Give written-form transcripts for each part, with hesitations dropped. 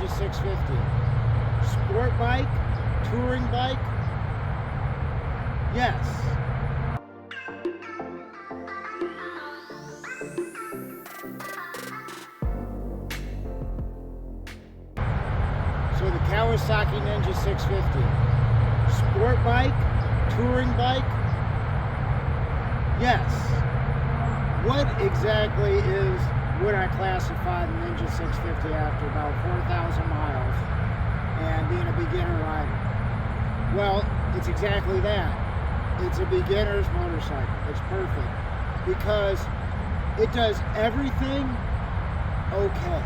Ninja 650. Sport bike, touring bike, yes. So the Kawasaki Ninja 650. Sport bike, touring bike, yes. What exactly would I classify the Ninja 650 after about 4,000 miles and being a beginner rider? Well, it's exactly that. It's a beginner's motorcycle. It's perfect because it does everything okay,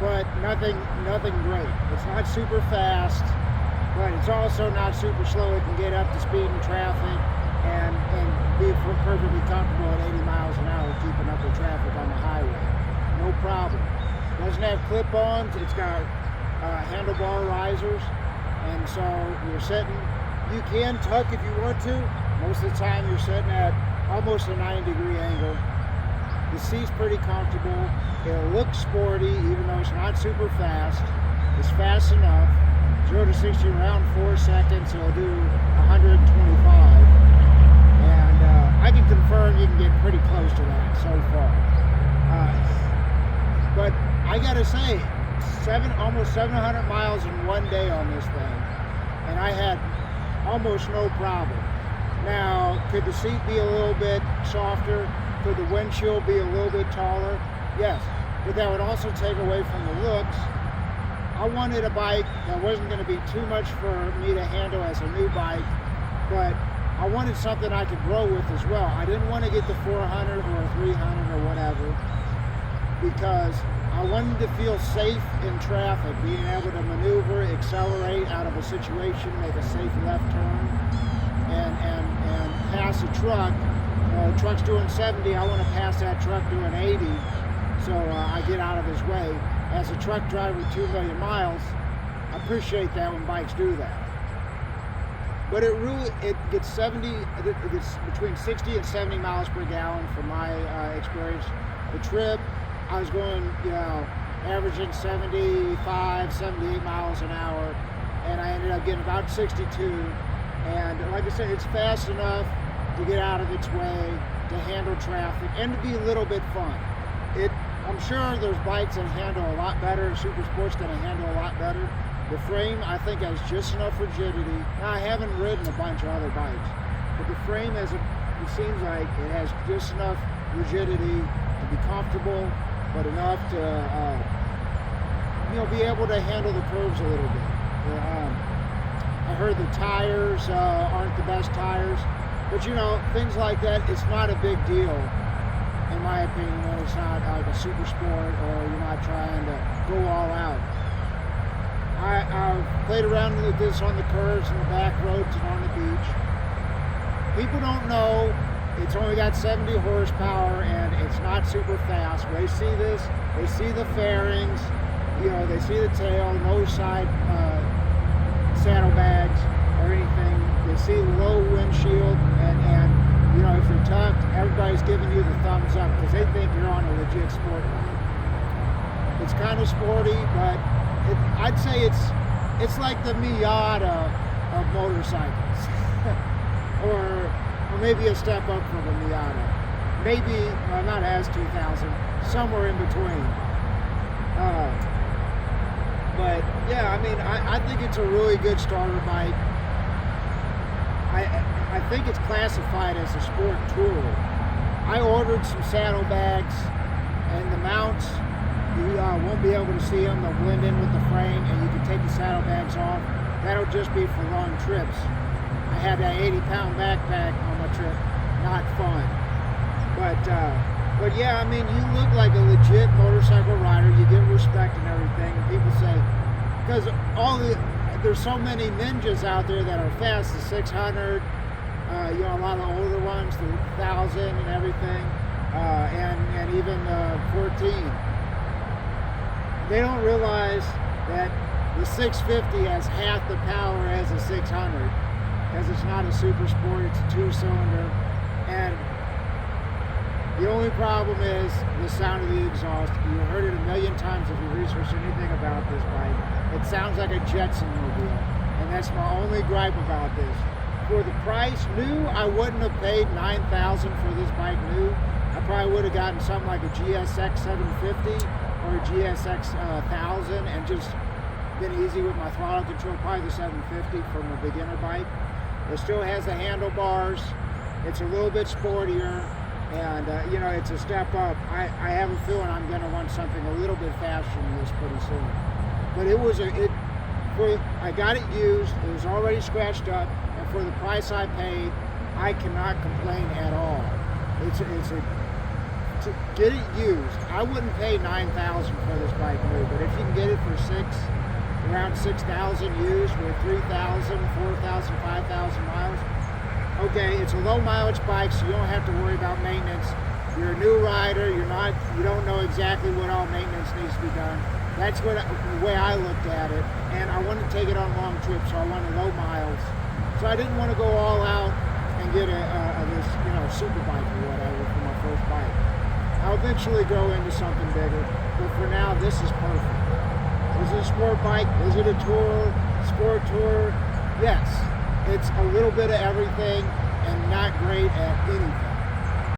but nothing great. It's not super fast, but it's also not super slow. It can get up to speed in traffic and be perfectly comfortable at 80 miles an hour keeping up with traffic on the highway. No problem. Doesn't have clip-ons. It's got handlebar risers, and so you're sitting. You can tuck if you want to. Most of the time you're sitting at almost a 90-degree angle. The seat's pretty comfortable. It looks sporty, even though it's not super fast. It's fast enough. 0 to 60 in around 4 seconds. It'll do 125. And I can confirm you can get pretty close to that so far. But I gotta say, almost 700 miles in one day on this thing, and I had almost no problem. Now, could the seat be a little bit softer? Could the windshield be a little bit taller? Yes, but that would also take away from the looks. I wanted a bike that wasn't going to be too much for me to handle as a new bike, but I wanted something I could grow with as well. I didn't want to get the 400 or 300 or whatever, because I wanted to feel safe in traffic, being able to maneuver, accelerate out of a situation, make a safe left turn, and pass a truck. The truck's doing 70, I want to pass that truck doing 80, so I get out of his way. As a truck driver with 2 million miles, I appreciate that when bikes do that. But it gets between 60 and 70 miles per gallon from my experience. The trip, I was going, averaging 75, 78 miles an hour, and I ended up getting about 62. And like I said, it's fast enough to get out of its way, to handle traffic, and to be a little bit fun. I'm sure there's bikes that handle a lot better. Super Sport's going to handle a lot better. The frame, I think, has just enough rigidity. Now, I haven't ridden a bunch of other bikes, but the frame it seems like it has just enough rigidity to be comfortable, but enough to be able to handle the curves a little bit. I heard the tires aren't the best tires, but things like that, it's not a big deal. In my opinion, it's not like a super sport, or you're not trying to go all out. I've played around with this on the curves and the back roads and on the beach. People don't know it's only got 70 horsepower and it's not super fast. When they see this, they see the fairings, they see the tail, no side saddlebags or anything. They see the low windshield, and if you're tucked, everybody's giving you the thumbs up because they think you're on a legit sport bike. It's kind of sporty, but I'd say it's like the Miata of motorcycles, or maybe a step up from the Miata. Maybe not as 2000, somewhere in between. But yeah, I think it's a really good starter bike. I think it's classified as a sport tourer. I ordered some saddlebags, and the mounts, you won't be able to see them. They'll blend in with the frame, and you can take the saddlebags off. That'll just be for long trips. I had that 80-pound backpack on my trip. Not fun. But yeah, you look like a legit motorcycle rider. You get respect and everything. And people say, because there's so many Ninjas out there that are fast, the 600, a lot of the older ones, the 1000 and everything, and even 14. They don't realize that the 650 has half the power as a 600, because it's not a super sport, it's a 2-cylinder, and The only problem is the sound of the exhaust. You heard it a million times if you research anything about this bike. It sounds like a Jetson mobile, and that's my only gripe about this. For the price, new, I wouldn't have paid $9,000 for this bike new. I probably would have gotten something like a GSX 750 or a GSX 1000 and just been easy with my throttle control, probably the 750 from a beginner bike. It still has the handlebars. It's a little bit sportier, and you know, it's a step up. I have a feeling I'm going to want something a little bit faster than this pretty soon. But I got it used. It was already scratched up, and for the price I paid, I cannot complain at all. To get it used, I wouldn't pay $9,000 for this bike new, but if you can get it for around 6,000 used with 3,000, 4,000, 5,000 miles, okay, it's a low mileage bike, so you don't have to worry about maintenance. You're a new rider, you don't know exactly what all maintenance needs to be done. That's the way I looked at it, and I wanted to take it on long trips, so I wanted low miles. So I didn't want to go all out and get this, you know, super bike or whatever for my first bike. I'll eventually grow into something bigger, but for now, this is perfect. Is it a sport bike? Is it a tour? Sport tour? Yes. It's a little bit of everything and not great at anything.